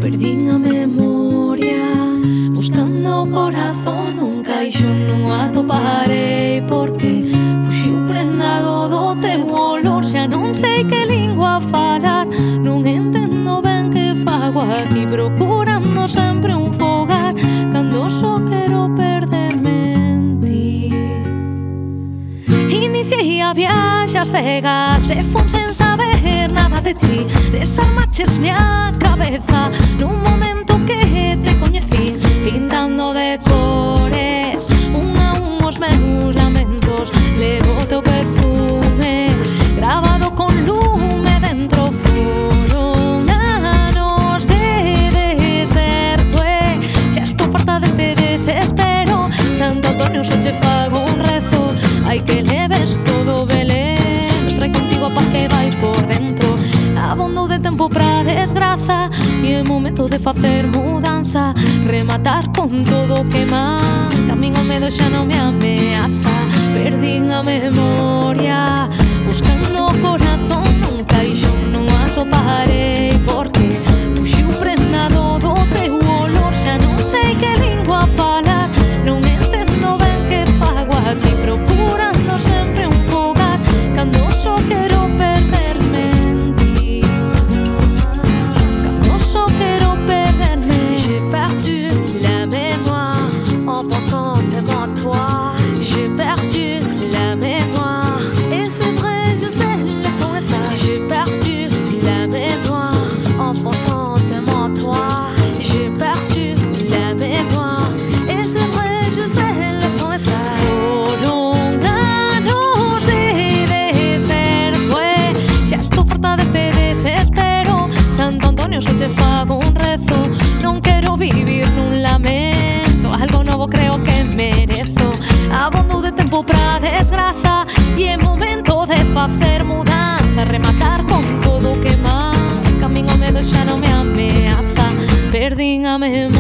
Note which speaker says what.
Speaker 1: Perdín a memoria buscando o corazón nun caixón, non o atoparei porque fuxiu prendado do teu olor. Xa non sei que lingua falar, non entendo ben que fago aquí, procurando sempre un fogar cando só quero perderme en ti. Iniciei a viaxe ás cegas e fun sen saber nada de ti. Desarmaches miña cabeza nun momento que te coñecí, pintando de cores un a un os meus lamentos. Levo o teu perfume grabado con lume dentro. Foron anos de deserto e xa estou farta deste desespero. Santo Antonio, só che fago un rezo, hai que leves todo Belén, trae contigo a paz que vai por dentro. Abondo de tempo pra desgraza e é momento de facer mudanza, rematar con todo o que manca. A min o medo xa non me ameaza. Perdín a memoria buscando o corazón nun caixón, non o atoparei porque fuxiu prendado do teu olor. Xa non sei que lingua falar, non entendo ben que fago aquí, procurando sempre un fogar cando só quero perderme en ti, cando só quero perderme.
Speaker 2: J'ai perdu la mémoire en pensant tellement à toi. J'ai perdu la mémoire et c'est vrai, je sais le temps est ça. J'ai perdu la mémoire en pensant tellement à toi. J'ai perdu la mémoire et c'est vrai, je sais le temps est ça.
Speaker 1: Foron anos de deserto e xa estou farta deste desespero. Santo Antonio, só che fago un rezo, non quero vivir nun lamento, algo novo creo que merezo. Abondo de tempo pra desgraza e é momento de facer mudanza, rematar con todo o que manca. A min o medo xa non me ameaza. Perdín a memoria